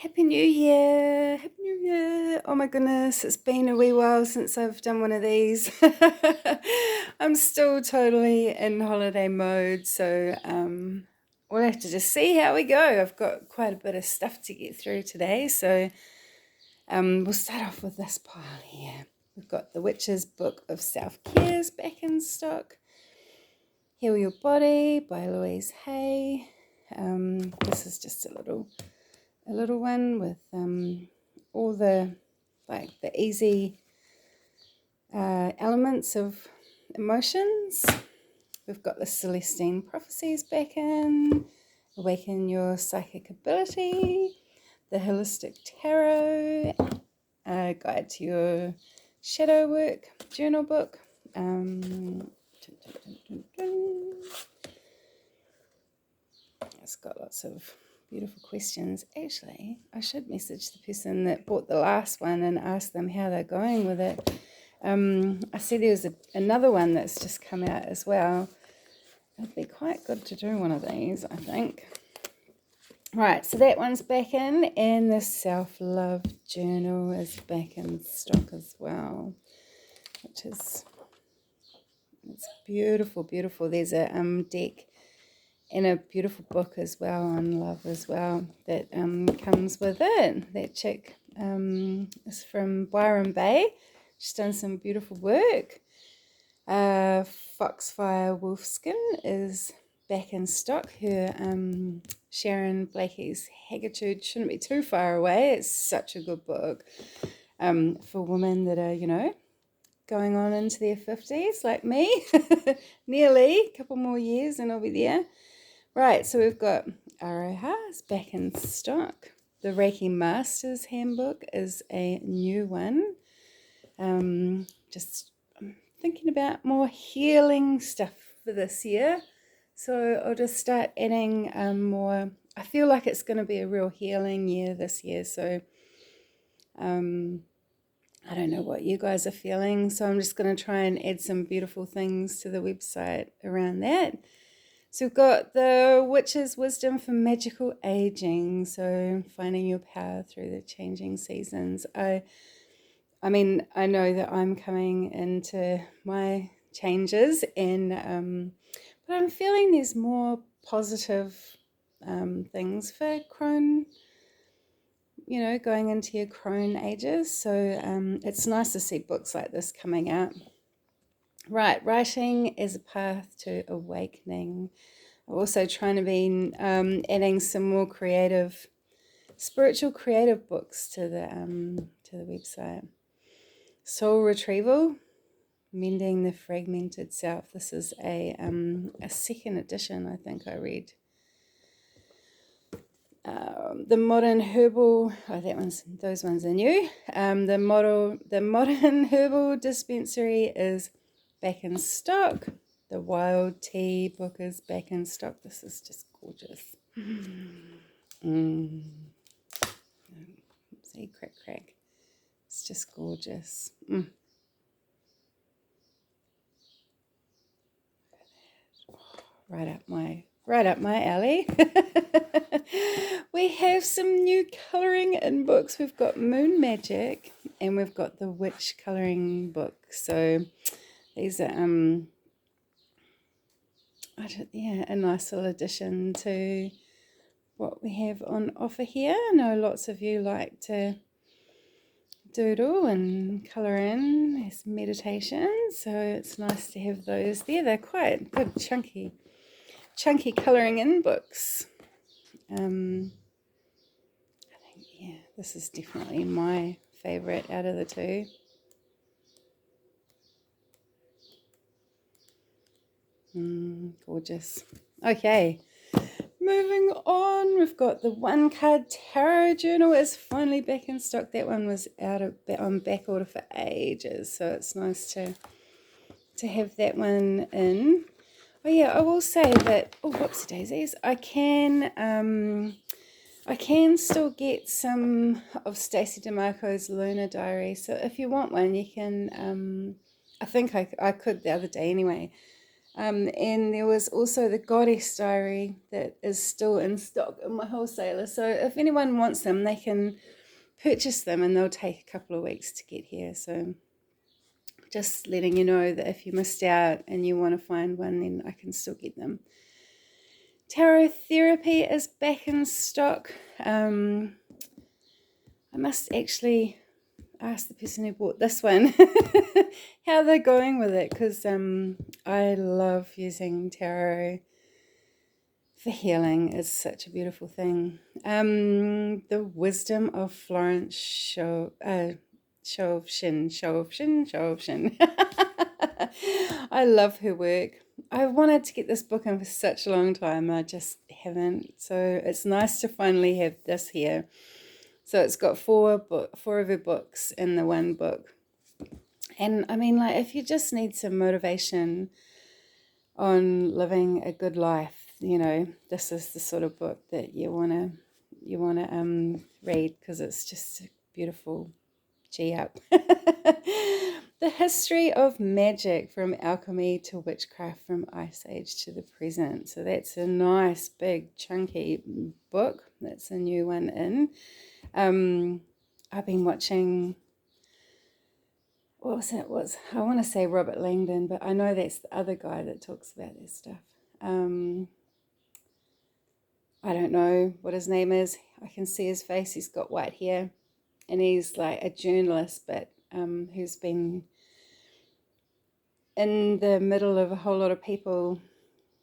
Happy New Year! Happy New Year! Oh my goodness, it's been a wee while since I've done one of these. I'm still totally in holiday mode, so we'll have to just see how we go. I've got quite a bit of stuff to get through today, so we'll start off with this pile here. We've got The Witch's Book of Self-Care's back in stock. Heal Your Body by Louise Hay. This is just a little one with all the easy elements of emotions. We've got the Celestine Prophecies back in, Awaken Your Psychic Ability, the Holistic Tarot, Guide to Your Shadow Work journal book. It's got lots of beautiful questions. Actually, I should message the person that bought the last one and ask them how they're going with it. I see there's another one that's just come out as well. It'd be quite good to do one of these, I think. Right, so that one's back in, and the Self-Love Journal is back in stock as well, which is, it's beautiful, beautiful. There's a deck and a beautiful book as well on love as well that comes with it. That chick is from Byron Bay. She's done some beautiful work. Foxfire Wolfskin is back in stock. Her Sharon Blakey's Haggitude shouldn't be too far away. It's such a good book for women that are, going on into their 50s like me. Nearly a couple more years and I'll be there. Right, so we've got Aroha is back in stock. The Reiki Masters Handbook is a new one. Just thinking about more healing stuff for this year. So I'll just start adding more. I feel like it's going to be a real healing year this year. So I don't know what you guys are feeling. So I'm just going to try and add some beautiful things to the website around that. So we've got the Witch's Wisdom for Magical Aging. So finding your power through the changing seasons. I know that I'm coming into my changes, and but I'm feeling there's more positive things for crone, going into your crone ages. So it's nice to see books like this coming out. Right, writing is a path to awakening. I'm also trying to be adding some more spiritual creative books to the website. Soul Retrieval, Mending the Fragmented Self. This is a second edition, I think I read. The Modern Herbal, those ones are new. The Modern Herbal Dispensary is back in stock. The Wild Tea book is back in stock. This is just gorgeous. See, crack. It's just gorgeous. Right up my alley. We have some new colouring in books. We've got Moon Magic and we've got the Witch colouring book. So these are a nice little addition to what we have on offer here. I know lots of you like to doodle and colour in as meditation, so it's nice to have those there. They're quite good chunky colouring in books. I think this is definitely my favourite out of the two. Gorgeous. Okay, moving on, we've got the One Card Tarot Journal is finally back in stock. That one was on back order for ages, so it's nice to have that one in. Oh yeah, I will say that. Oh, whoopsie daisies! I can still get some of Stacey DeMarco's Lunar Diary. So if you want one, you can. I think I could the other day anyway. And there was also the Goddess Diary that is still in stock in my wholesaler. So if anyone wants them, they can purchase them and they'll take a couple of weeks to get here. So just letting you know that if you missed out and you want to find one, then I can still get them. Tarot Therapy is back in stock. I must actually ask the person who bought this one how they're going with it, because I love using tarot for healing. It's such a beautiful thing. The Wisdom of Florence Shovshin. I love her work. I wanted to get this book in for such a long time. I just haven't. So it's nice to finally have this here. So it's got four of her books in the one book. And I mean, like, if you just need some motivation on living a good life, you know, this is the sort of book that you wanna read, because it's just a beautiful G up. The History of Magic, from Alchemy to Witchcraft, from Ice Age to the Present. So that's a nice, big, chunky book. That's a new one in. I've been watching, what was it? I want to say Robert Langdon, but I know that's the other guy that talks about this stuff. I don't know what his name is. I can see his face. He's got white hair, and he's like a journalist, but who's been in the middle of a whole lot of people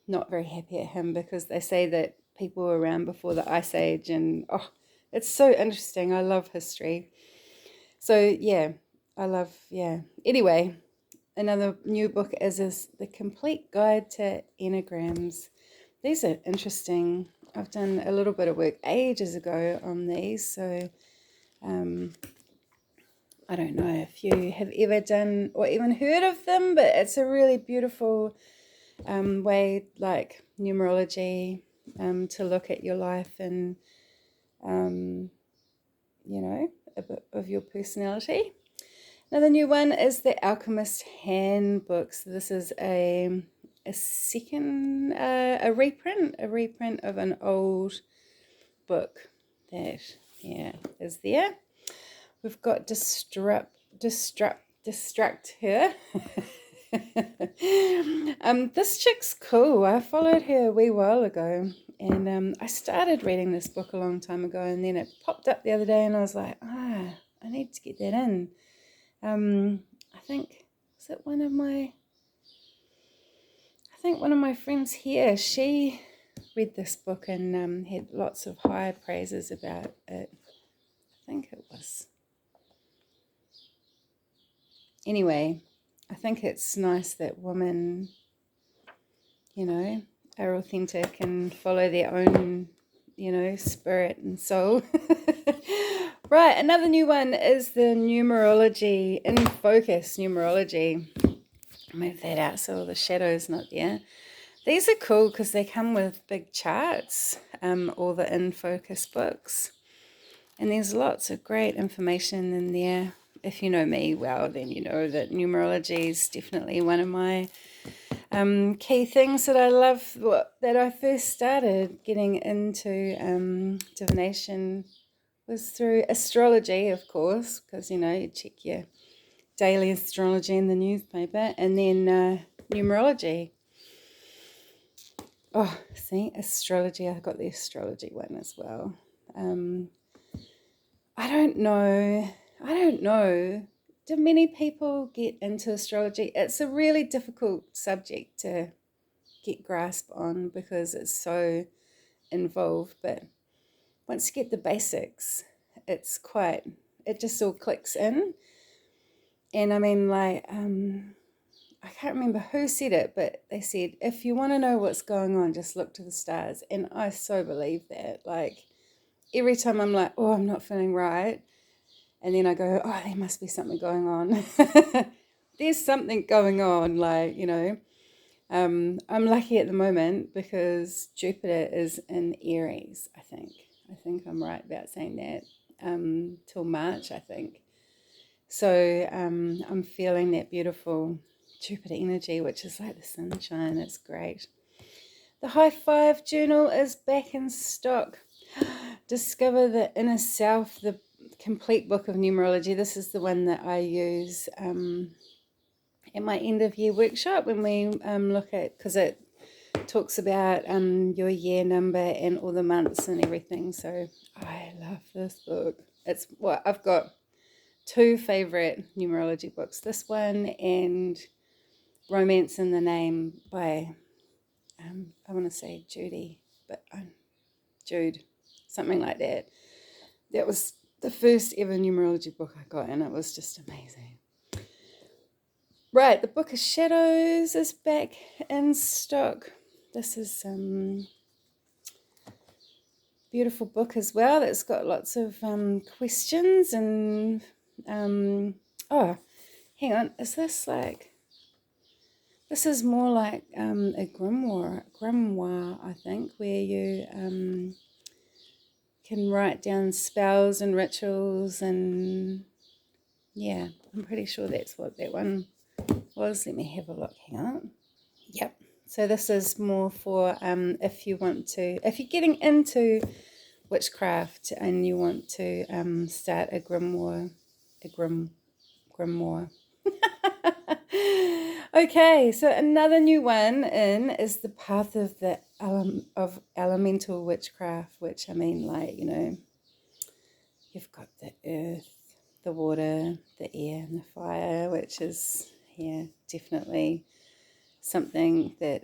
not very happy at him because they say that people were around before the Ice Age, and it's so interesting. I love history. So yeah, Anyway, another new book is The Complete Guide to Enneagrams. These are interesting. I've done a little bit of work ages ago on these, so I don't know if you have ever done or even heard of them, but it's a really beautiful way, like numerology, to look at your life and, you know, a bit of your personality. Now, the new one is The Alchemist Handbook. So this is a second, a reprint of an old book that, is there. We've got Destruct Her. This chick's cool. I followed her a wee while ago, and I started reading this book a long time ago, and then it popped up the other day, and I was like, I need to get that in. I think one of my friends here, she read this book and had lots of high praises about it. I think it was. Anyway, I think it's nice that women, you know, are authentic and follow their own, you know, spirit and soul. Right, another new one is the numerology, in focus numerology. Move that out so the shadow's not there. These are cool because they come with big charts, all the in focus books. And there's lots of great information in there. If you know me well, then you know that numerology is definitely one of my key things that I love. That I first started getting into divination was through astrology, of course, because, you know, you check your daily astrology in the newspaper, and then numerology. Oh, see, astrology. I got the astrology one as well. I don't know. Do many people get into astrology? It's a really difficult subject to get grasp on because it's so involved. But once you get the basics, it just all clicks in. And I mean, like, I can't remember who said it, but they said, if you want to know what's going on, just look to the stars. And I so believe that. Like, every time I'm like, oh, I'm not feeling right, and then I go, oh, there must be something going on. There's something going on, like, you know. I'm lucky at the moment because Jupiter is in Aries, I think. I think I'm right about saying that, till March, I think. So I'm feeling that beautiful Jupiter energy, which is like the sunshine. It's great. The High Five Journal is back in stock. Discover the Inner Self, the complete book of numerology. This is the one that I use at my end of year workshop when we look at, because it talks about your year number and all the months and everything. So I love this book. It's what I've got 2 favorite numerology books. This one and Romance in the Name by I want to say Judy, but Jude, something like that. That was the first ever numerology book I got, and it was just amazing. Right, the Book of Shadows is back in stock. This is beautiful book as well. That's got lots of questions and oh, hang on, is this like? This is more like a grimoire, I think, where you can write down spells and rituals, and yeah, I'm pretty sure that's what that one was. Let me have a look. Hang on. Yep. So this is more for if you're getting into witchcraft and you want to start a grimoire. Okay, so another new one in is the Path of the Elemental Witchcraft, which I mean, like, you've got the earth, the water, the air, and the fire, which is, yeah, definitely something that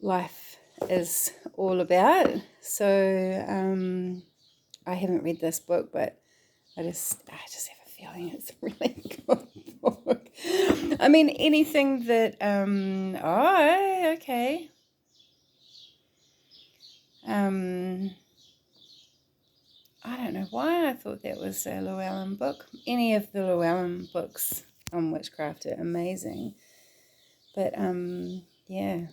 life is all about. So I haven't read this book, but I just have a feeling it's a really good book. I mean, anything that okay. I don't know why I thought that was a Llewellyn book. Any of the Llewellyn books on witchcraft are amazing. But yeah.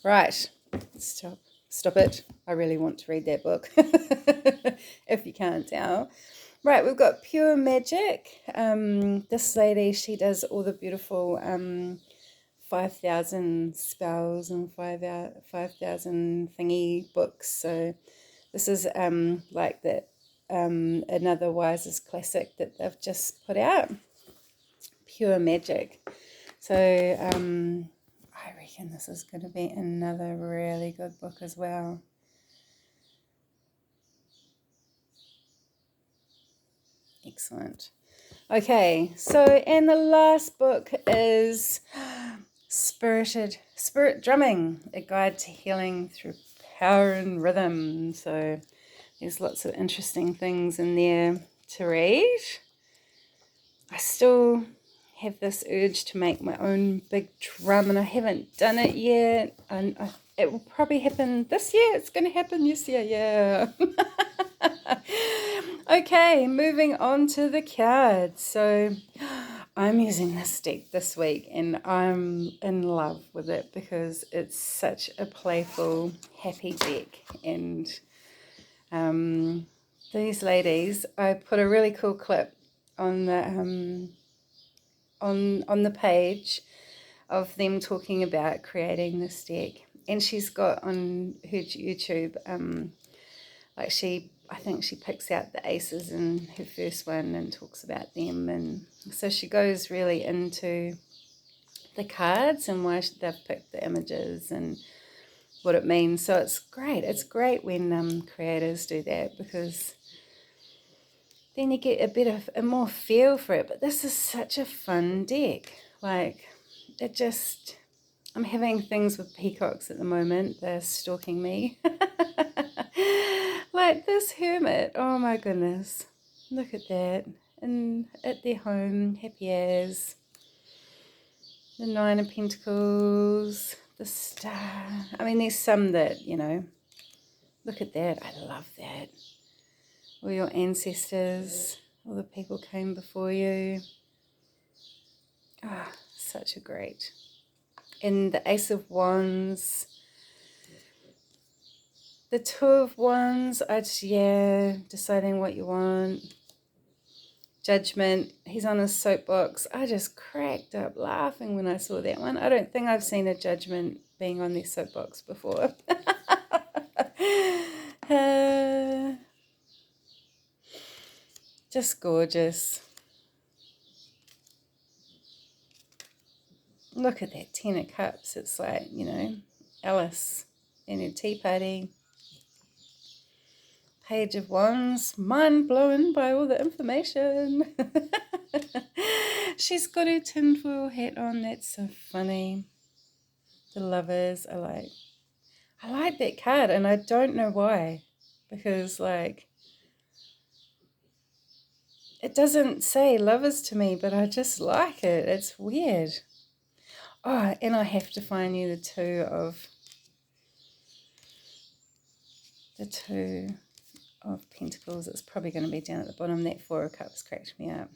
Right. Stop it. I really want to read that book. If you can't tell. Right, we've got Pure Magic. This lady, she does all the beautiful 5,000 spells and 5,000 thingy books. So this is like that another Wisest classic that they've just put out. Pure Magic. So I reckon this is going to be another really good book as well. Excellent. Okay, so and the last book is Spirit Drumming, A Guide to Healing Through Power and Rhythm. So there's lots of interesting things in there to read. I still have this urge to make my own big drum, and I haven't done it yet. And it will probably happen this year. It's going to happen this year, yeah. Okay, moving on to the cards. So I'm using this deck this week, and I'm in love with it because it's such a playful, happy deck. And these ladies, I put a really cool clip on the on the page of them talking about creating this deck, and she's got on her YouTube I think she picks out the aces in her first one and talks about them, and so she goes really into the cards and why they've picked the images and what it means. So it's great. It's great when creators do that, because then you get a more feel for it. But this is such a fun deck. Like, it just, I'm having things with peacocks at the moment. They're stalking me. Like this hermit. Oh my goodness. Look at that. And at their home, happy as. The Nine of Pentacles. The Star. I mean, there's some that, look at that. I love that. All your ancestors, all the people came before you. Ah, such a great. And the Ace of Wands, the Two of Wands, deciding what you want. Judgment. He's on his soapbox. I just cracked up laughing when I saw that one. I don't think I've seen a Judgment being on their soapbox before. Just gorgeous. Look at that 10 of cups. It's like, you know, Alice in her tea party. Page of Wands, mind blown by all the information. She's got her tinfoil hat on. That's so funny. The Lovers. I like that card, and I don't know why, because like it doesn't say lovers to me, but I just like it. It's weird. Oh, and I have to find you the two of Pentacles. It's probably going to be down at the bottom. That Four of Cups cracked me up.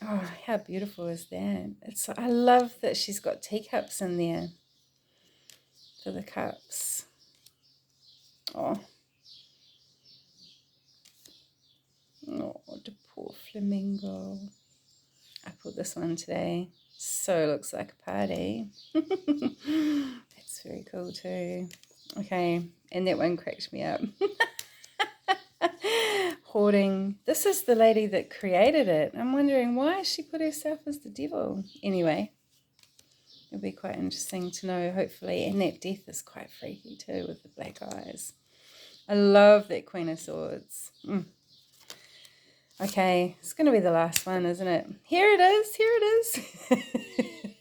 Oh, how beautiful is that? I love that she's got teacups in there for the cups. Oh, the poor flamingo. I pulled this one today. So looks like a party. That's very cool too. Okay, and that one cracked me up. Hoarding. This is the lady that created it. I'm wondering why she put herself as the devil. Anyway, it'll be quite interesting to know, hopefully. And that Death is quite freaky too with the black eyes. I love that Queen of Swords. Okay, it's going to be the last one, isn't it? Here it is. Here it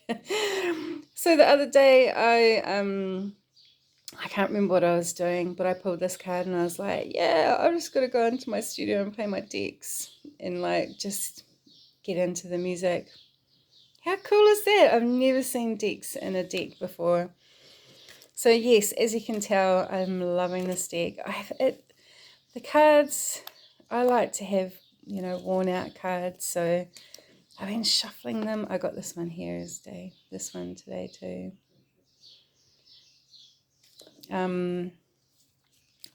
is. So the other day, I can't remember what I was doing, but I pulled this card and I was like, yeah, I'm just going to go into my studio and play my decks and like just get into the music. How cool is that? I've never seen decks in a deck before. So yes, as you can tell, I'm loving this deck. The cards, I like to have, you know, worn out cards. So I've been shuffling them. I got this one here this one today too.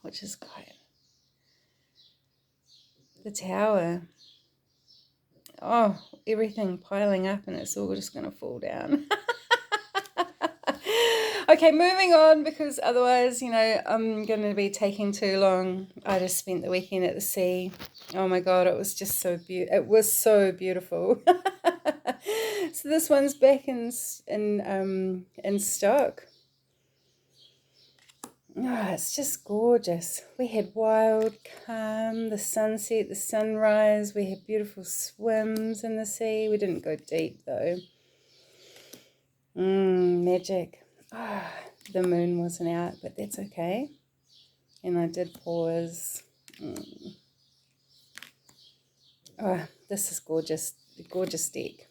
Which is quite the Tower. Oh, everything piling up and it's all just going to fall down. Okay, moving on, because otherwise, you know, I'm going to be taking too long. I just spent the weekend at the sea. Oh my God, it was just so beautiful. It was so beautiful. So this one's back in stock. Oh, it's just gorgeous. We had wild calm, the sunset, the sunrise. We had beautiful swims in the sea. We didn't go deep though. Magic. Ah, the moon wasn't out, but that's okay. And I did pause. Oh, this is gorgeous. Gorgeous deck.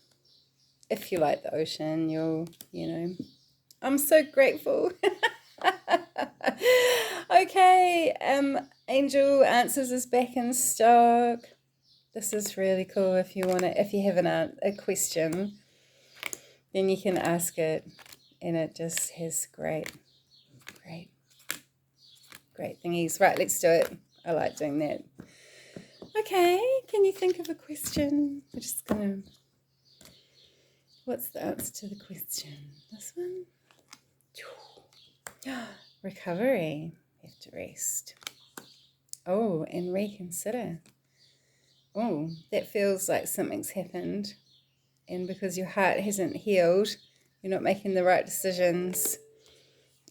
If you like the ocean, you know, I'm so grateful. Okay, Angel Answers is back in stock. This is really cool. If you have a question, then you can ask it, and it just has great thingies. Right, let's do it. I like doing that. Okay, can you think of a question? We're just gonna. What's the answer to the question? This one. Recovery. You have to rest. Oh, and reconsider. Oh, that feels like something's happened. And because your heart hasn't healed, you're not making the right decisions.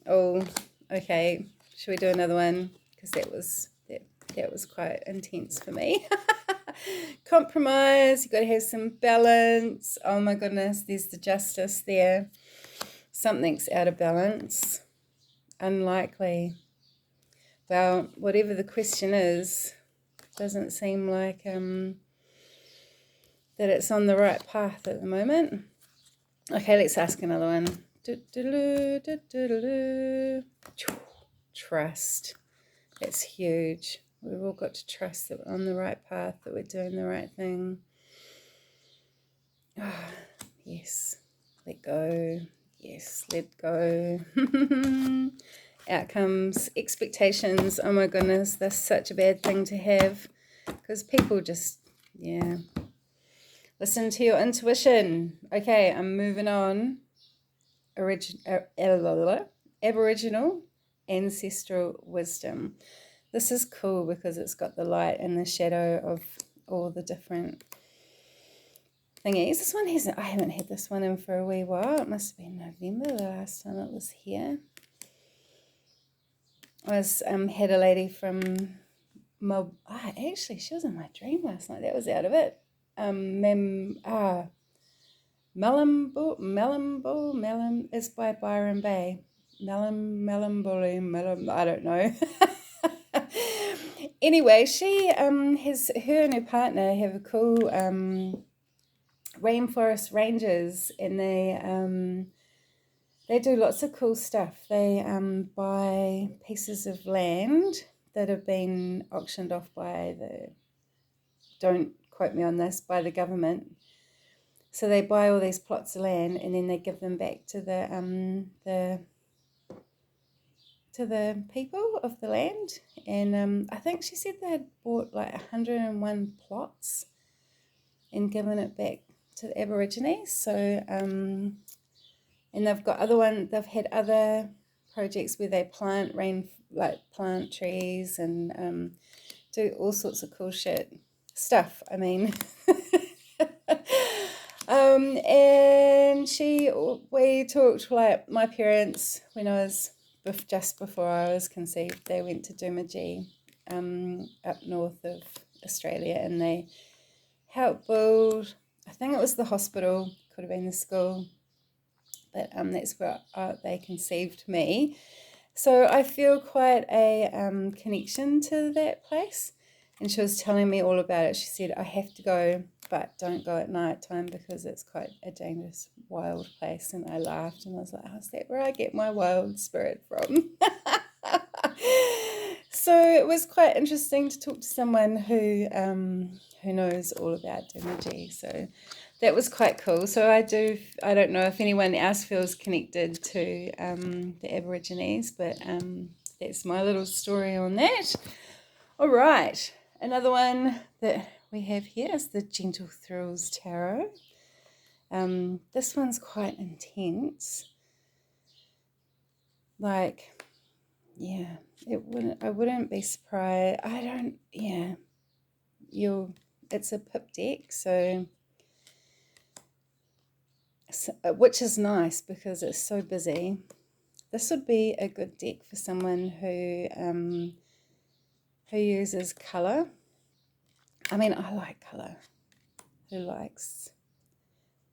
Oh, okay. Should we do another one? Because that was quite intense for me. Compromise. You've got to have some balance. Oh my goodness, there's the Justice there. Something's out of balance. Unlikely. Well, whatever the question is, doesn't seem like that it's on the right path at the moment. Okay, let's ask another one. Trust. That's huge. We've all got to trust that we're on the right path, that we're doing the right thing. Oh, yes. Let go. Yes, let go. Outcomes, expectations. Oh my goodness, that's such a bad thing to have. because people just, yeah, listen to your intuition. Okay, I'm moving on. Aboriginal ancestral wisdom. This is cool because it's got the light and the shadow of all the different thingies. This one I haven't had this one in for a wee while. It must have been November the last time it was here. I had a lady from actually she was in my dream last night. That was out of it. Melon is by Byron Bay. I don't know. Anyway, she her and her partner have a cool rainforest rangers, and they do lots of cool stuff. They buy pieces of land that have been auctioned off by don't quote me on this, by the government. So they buy all these plots of land and then they give them back to the people of the land. And I think she said they had bought like 101 plots and given it back to the Aborigines. So and they've had other projects where they plant plant trees and do all sorts of cool stuff. I mean. And we talked, like, my parents, when I was just before I was conceived, they went to Doomadgee up north of Australia, and they helped build, I think it was the hospital, could have been the school, but that's where they conceived me. So I feel quite a connection to that place. And she was telling me all about it. She said, I have to go, but don't go at night time because it's quite a dangerous, wild place. And I laughed and I was like, oh, is that where I get my wild spirit from? So it was quite interesting to talk to someone who knows all about Doomadgee. So that was quite cool. So I don't know if anyone else feels connected to the Aborigines, but that's my little story on that. All right. Another one that we have here is the Gentle Thrills Tarot. This one's quite intense. Like, yeah, I wouldn't be surprised. It's a pip deck, so which is nice because it's so busy. This would be a good deck for someone who uses colour. I mean, I like colour. Who likes?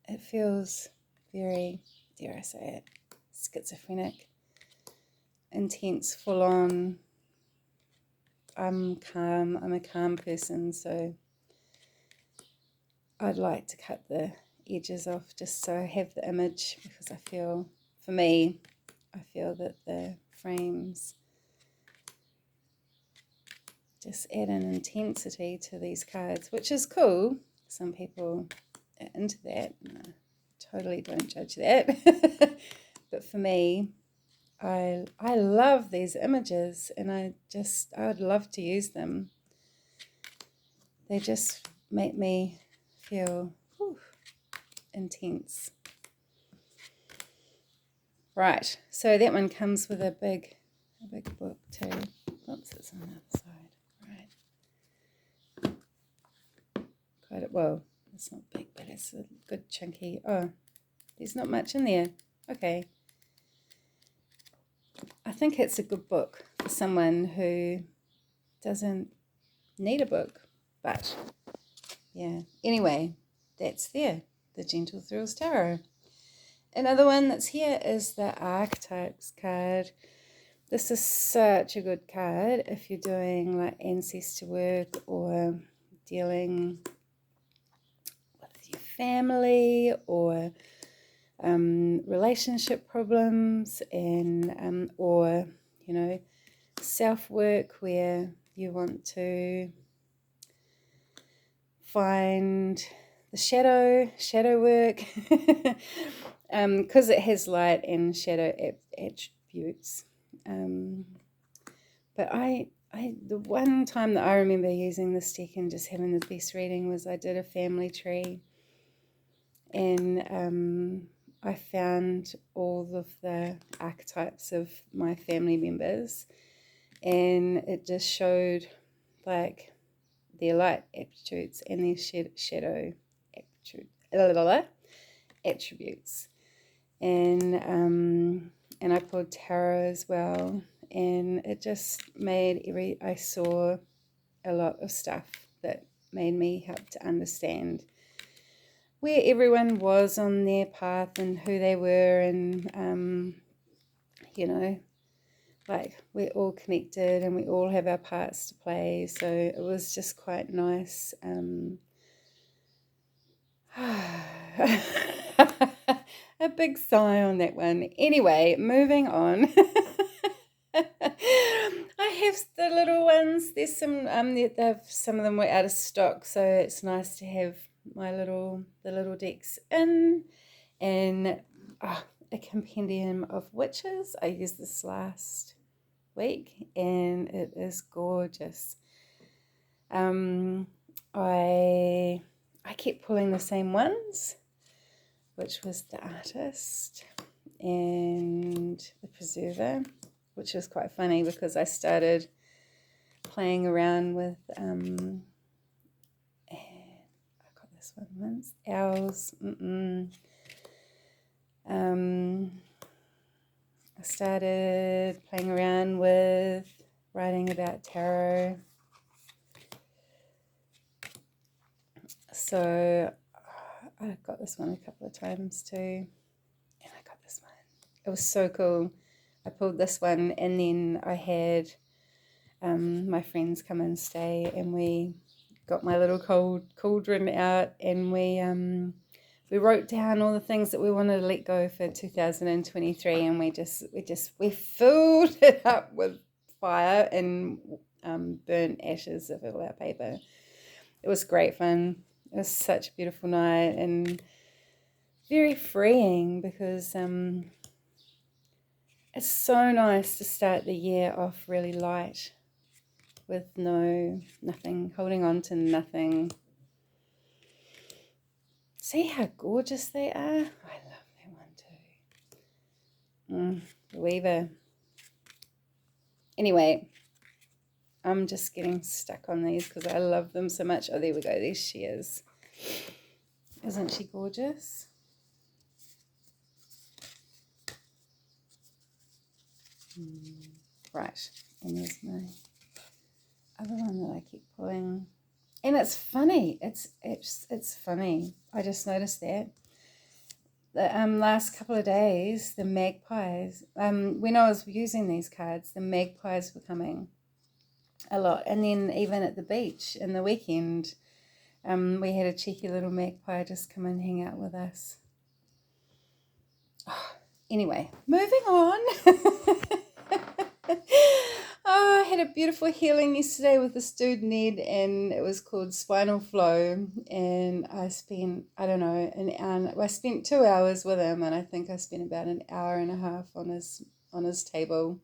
It feels very, dare I say it, schizophrenic, intense, full on. I'm calm. I'm a calm person, so I'd like to cut the edges off just so I have the image, because I feel that the frames just add an intensity to these cards, which is cool. Some people are into that. No, totally don't judge that. But for me, I love these images, and I would love to use them. They just make me feel intense. Right, so that one comes with a big book too. Oops, it's on the other side. Right. Well, it's not big, but it's a good chunky. Oh, there's not much in there. Okay. I think it's a good book for someone who doesn't need a book, but yeah. Anyway, that's there, the Gentle Thrills Tarot. Another one that's here is the Archetypes card. This is such a good card if you're doing like ancestor work or dealing with your family or relationship problems, and or self work where you want to find the shadow work, because it has light and shadow attributes. But I the one time that I remember using this deck and just having the best reading was I did a family tree, and I found all of the archetypes of my family members, and it just showed like their light attributes and their shadow attributes. And I pulled tarot as well, and it just made I saw a lot of stuff that made me help to understand where everyone was on their path and who they were, and like we're all connected and we all have our parts to play. So it was just quite nice. A big sigh on that one. Anyway, moving on. I have the little ones. There's some some of them were out of stock, so it's nice to have the little decks in, and a compendium of witches. I used this last week and it is gorgeous. I kept pulling the same ones, which was the Artist and the Preserver, which was quite funny because I started playing around with and I got this one once, Owls. I started playing around with writing about tarot. So I got this one a couple of times too, and I got this one. It was so cool. I pulled this one, and then I had my friends come and stay, and we got my little cauldron out, and we wrote down all the things that we wanted to let go for 2023, and we filled it up with fire and burnt ashes of all our paper. It was great fun. It was such a beautiful night and very freeing because it's so nice to start the year off really light with nothing, holding on to nothing. See how gorgeous they are? I love that one too. The Weaver. Anyway, I'm just getting stuck on these because I love them so much. Oh, there we go. There she is. Isn't she gorgeous? Right. And there's my other one that I keep pulling. And it's funny. It's funny. I just noticed that. The last couple of days, the magpies, when I was using these cards, the magpies were coming a lot. And then even at the beach in the weekend, we had a cheeky little magpie just come and hang out with us. Oh, anyway, moving on. I had a beautiful healing yesterday with this dude Ned, and it was called Spinal Flow, and I spent, I don't know, I spent 2 hours with him, and I think I spent about an hour and a half on his table,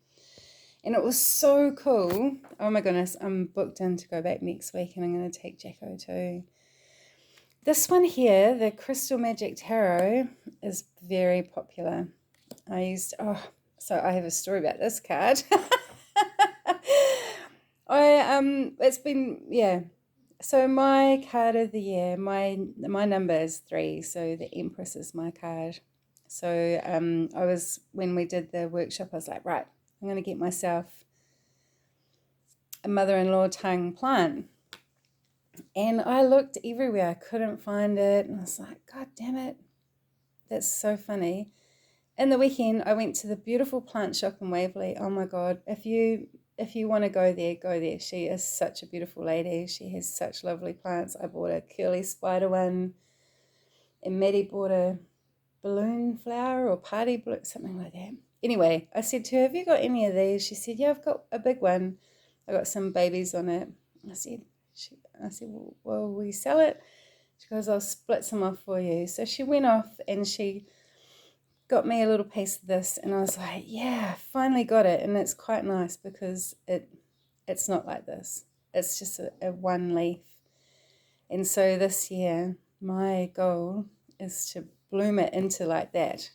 and it was so cool. Oh my goodness, I'm booked in to go back next week, and I'm going to take Jacko too. This one here, the Crystal Magic Tarot, is very popular. So I have a story about this card. So my card of the year, my number is 3, so the Empress is my card. So when we did the workshop, I was like, right, I'm going to get myself a mother-in-law tongue plant. And I looked everywhere, I couldn't find it, and I was like, God damn it, that's so funny. In the weekend, I went to the beautiful plant shop in Waverley. Oh my God, if you want to go there, go there. She is such a beautiful lady. She has such lovely plants. I bought a curly spider one, and Maddie bought a balloon flower or party blue, something like that. Anyway, I said to her, have you got any of these? She said, yeah, I've got a big one. I got some babies on it. I said, well, will we sell it? She goes, I'll split some off for you. So she went off and she got me a little piece of this, and I was like, yeah, finally got it. And it's quite nice because it It's not like this. It's just a one leaf. And so this year, my goal is to bloom it into like that.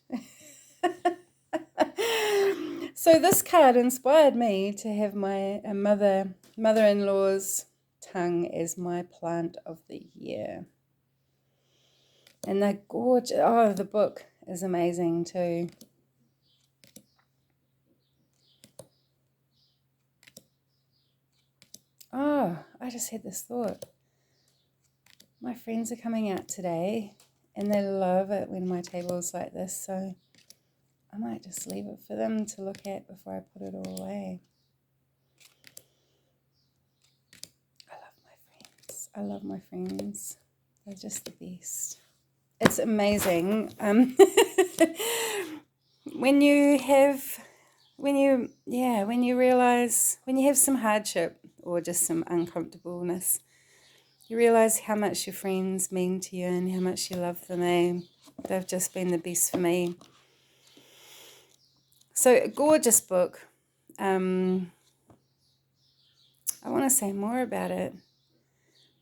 So this card inspired me to have my mother-in-law's tongue as my plant of the year. And they're gorgeous. Oh, the book is amazing too. Oh, I just had this thought. My friends are coming out today and they love it when my table's like this, so I might just leave it for them to look at before I put it all away. I love my friends. They're just the best. It's amazing. When you realize, when you have some hardship or just some uncomfortableness, you realize how much your friends mean to you and how much you love them. They've just been the best for me. So, a gorgeous book. I want to say more about it,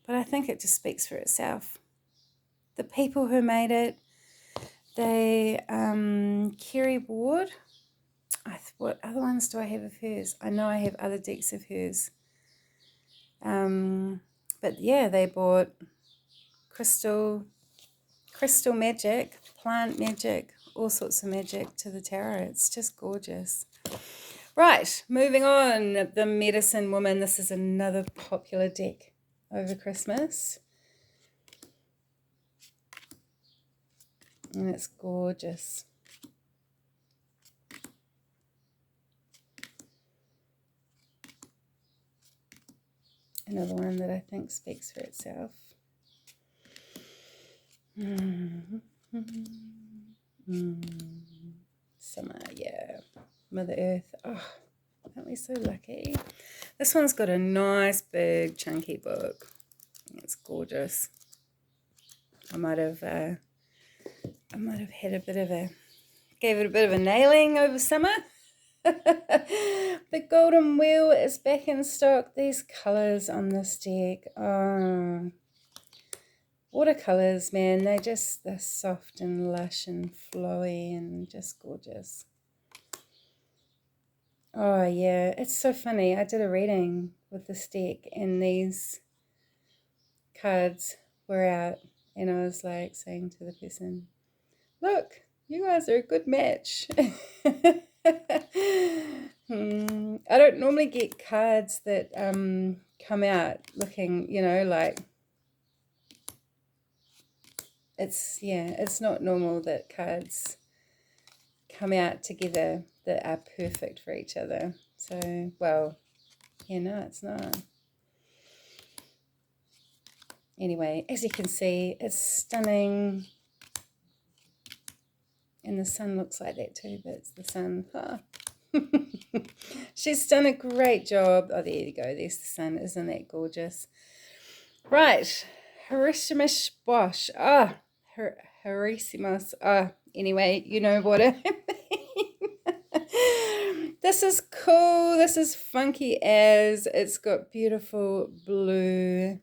but I think it just speaks for itself. The people who made it, Kerry Ward. What other ones do I have of hers? I know I have other decks of hers. But yeah, they bought crystal magic, plant magic, all sorts of magic to the tarot. It's just gorgeous. Right, moving on. The Medicine Woman. This is another popular deck over Christmas. And it's gorgeous. Another one that I think speaks for itself. Summer, yeah. Mother Earth. Oh, aren't we so lucky? This one's got a nice, big, chunky book. It's gorgeous. I might have had gave it a bit of a nailing over summer. The Golden Wheel is back in stock. These colours on this deck, oh, watercolours, man, they're soft and lush and flowy and just gorgeous. Oh yeah, it's so funny. I did a reading with this deck and these cards were out and I was like saying to the person, look, you guys are a good match. I don't normally get cards that come out looking, like it's not normal that cards come out together that are perfect for each other. So, well, yeah, no, it's not. Anyway, as you can see, it's stunning. And the sun looks like that too, but it's the sun. Huh? She's done a great job. Oh, there you go. There's the sun. Isn't that gorgeous? Right. Harishimish Bosch. Harisimos. Anyway, you know what I mean. This is cool. This is funky as. It's got beautiful blue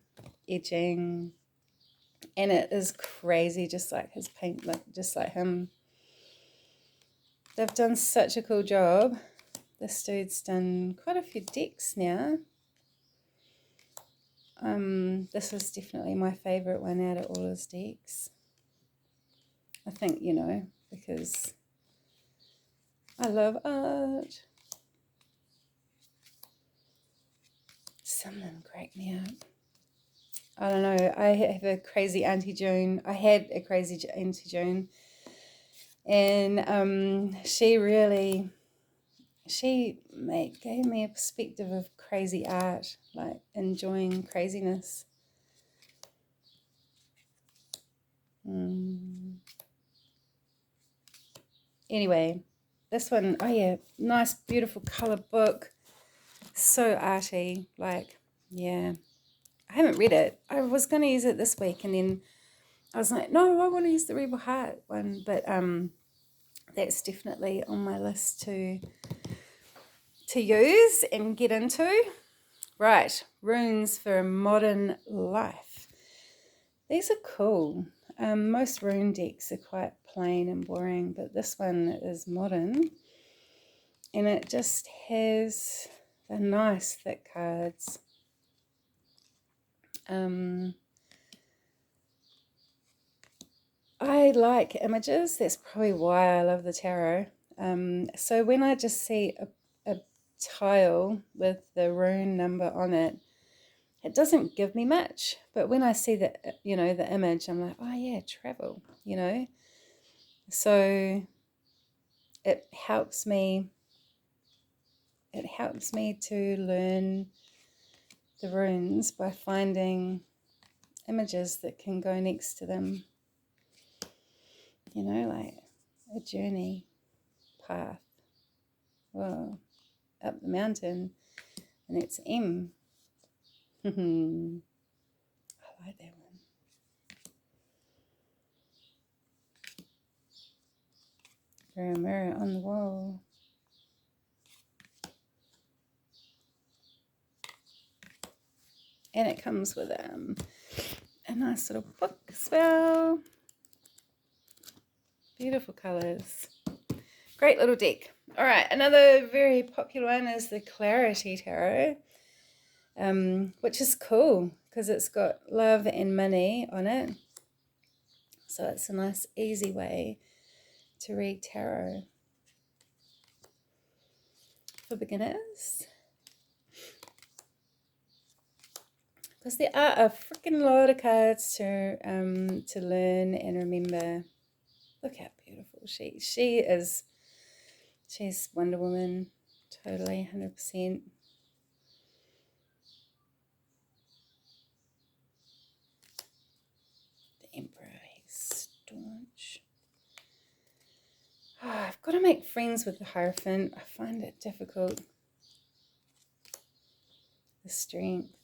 edging. And it is crazy, just like his paint, just like him. They've done such a cool job. This dude's done quite a few decks now. This is definitely my favourite one out of all his decks. I think, because I love art. Some of them crack me up. I don't know. I have a crazy Auntie June. I had a crazy Auntie June. And she gave me a perspective of crazy art, like enjoying craziness. Anyway, this one, oh yeah, nice, beautiful colour book. So arty, like, yeah. I haven't read it. I was going to use it this week, and then I was like, no, I want to use the Rebel Heart one, but that's definitely on my list to use and get into. Right, runes for a modern life. These are cool. Most rune decks are quite plain and boring, but this one is modern. And it just has the nice thick cards. I like images. That's probably why I love the tarot. So when I just see a tile with the rune number on it, it doesn't give me much. But when I see the, the image, I'm like, oh yeah, travel, So it helps me to learn the runes by finding images that can go next to them, like a journey path. Whoa, up the mountain, and it's M. I like that one. Mirror, mirror on the wall. And it comes with a nice little book as well. Beautiful colours. Great little deck. All right, another very popular one is the Clarity Tarot, which is cool because it's got love and money on it. So it's a nice, easy way to read tarot for beginners. Because there are a freaking load of cards to learn and remember. Look how beautiful she is. She's Wonder Woman, totally, 100%. The Emperor, he's staunch. Oh, I've got to make friends with the Hierophant. I find it difficult. The Strength.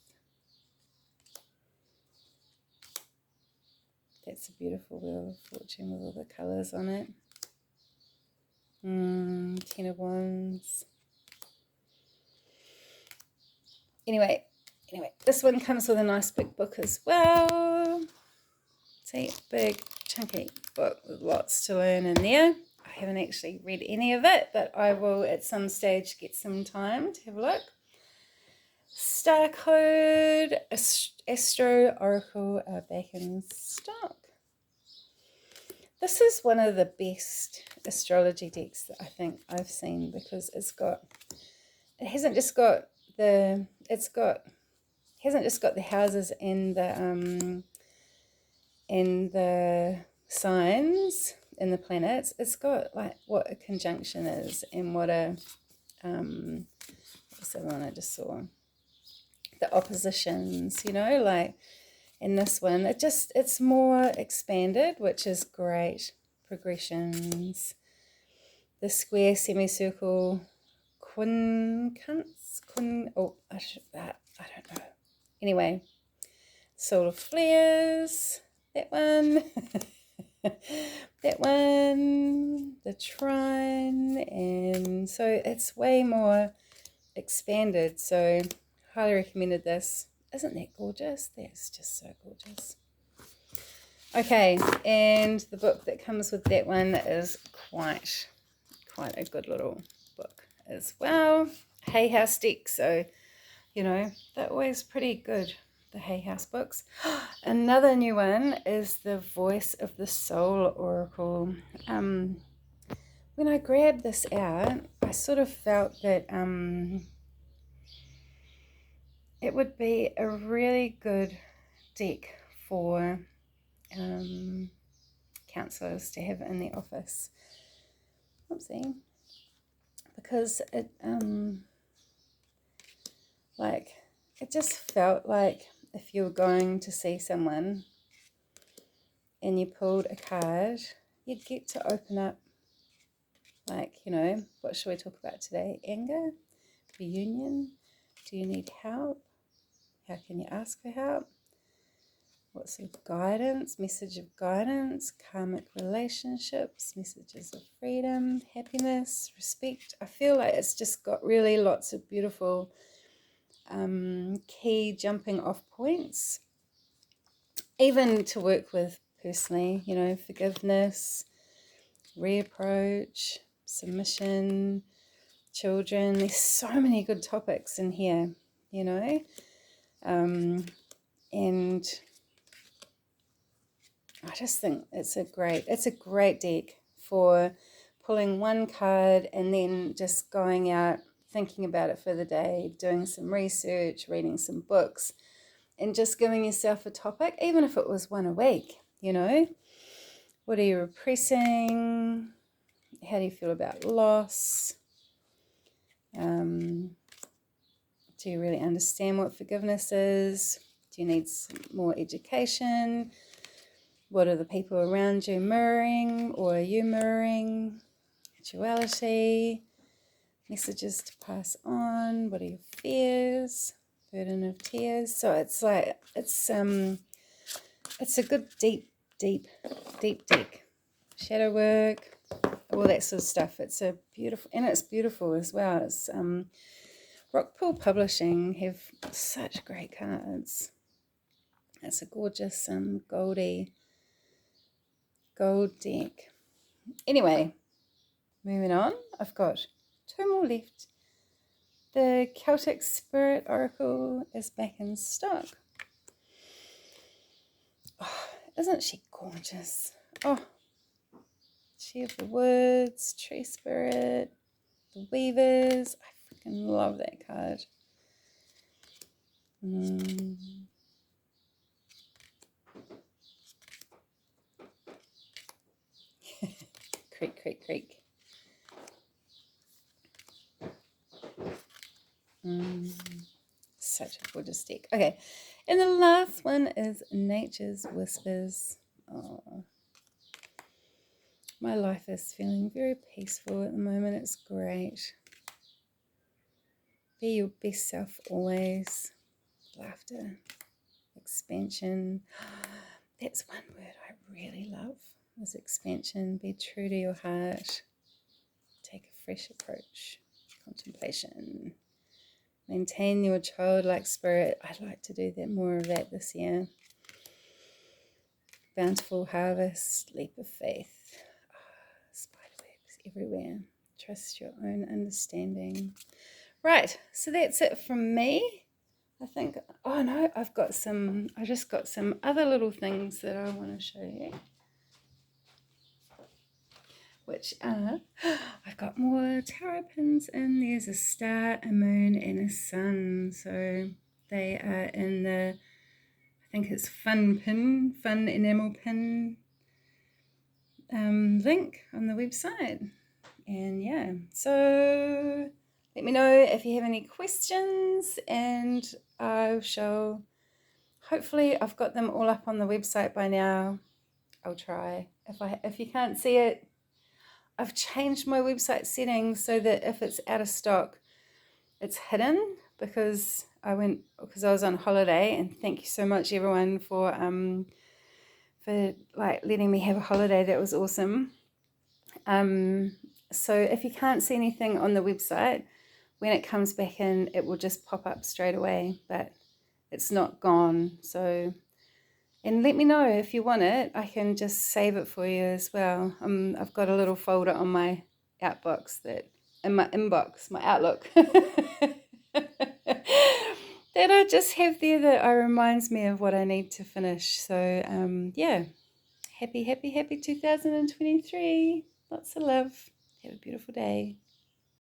That's a beautiful Wheel of Fortune with all the colours on it. 10 of Wands. Anyway, this one comes with a nice big book as well. See, big chunky book with lots to learn in there. I haven't actually read any of it, but I will at some stage get some time to have a look. Star Code, Astro Oracle are back in stock. This is one of the best astrology decks that I think I've seen because it hasn't just got the houses and the signs and the planets. It's got like what a conjunction is and what a what's the one I just saw? The oppositions, like in this one, it's more expanded, which is great. Progressions, the square, semicircle, I don't know. Anyway, solar flares, that one, that one, the trine, and so it's way more expanded. So highly recommended this. Isn't that gorgeous? That's just so gorgeous. Okay, and the book that comes with that one is quite a good little book as well. Hay House deck, so they're always pretty good, the Hay House books. Another new one is the Voice of the Soul Oracle. When I grabbed this out, I sort of felt that it would be a really good deck for counsellors to have in the office. Oopsie. Because it it just felt like if you were going to see someone and you pulled a card, you'd get to open up, what should we talk about today? Anger? Reunion? Do you need help? How can you ask for help? What's your guidance? Message of guidance, karmic relationships, messages of freedom, happiness, respect. I feel like it's just got really lots of beautiful key jumping off points, even to work with personally, you know, forgiveness, reapproach, submission, children. There's so many good topics in here, you know, and I just think it's a great deck for pulling one card and then just going out, thinking about it for the day, doing some research, reading some books, and just giving yourself a topic, even if it was one a week, you know. What are you repressing? How do you feel about loss? Do you really understand what forgiveness is? Do you need some more education? What are the people around you mirroring, or are you mirroring? Duality, messages to pass on. What are your fears? Burden of tears. So it's like it's a good deep deck. Shadow work, all that sort of stuff. It's beautiful as well. It's Rockpool Publishing have such great cards. It's a gorgeous gold deck. Anyway, moving on. I've got 2 more left. The Celtic Spirit Oracle is back in stock. Oh, isn't she gorgeous? Oh, She of the Woods, Tree Spirit, the Weavers. I freaking love that card. Creak. Such a gorgeous deck. Okay, and the last one is Nature's Whispers. Oh, my life is feeling very peaceful at the moment. It's great. Be your best self always. Laughter. Expansion. That's one word I really love, is expansion. Be true to your heart. Take a fresh approach. Contemplation. Maintain your childlike spirit. I'd like to do more of that this year. Bountiful harvest. Leap of faith. Spiderwebs everywhere. Trust your own understanding. Right, so that's it from me. I think, oh no, I just got some other little things that I want to show you. Which are, I've got more tarot pins in. There's a star, a moon, and a sun. So they are in the, I think it's fun enamel pin link on the website. And yeah, so let me know if you have any questions, and I shall, hopefully I've got them all up on the website by now. I'll try. If you can't see it, I've changed my website settings so that if it's out of stock, it's hidden, because I was on holiday, and thank you so much everyone for like letting me have a holiday. That was awesome. So if you can't see anything on the website, when it comes back in, it will just pop up straight away, but it's not gone. So, and let me know if you want it. I can just save it for you as well. I've got a little folder on my outbox my Outlook, that I just have there that reminds me of what I need to finish. So, yeah, happy 2023. Lots of love. Have a beautiful day.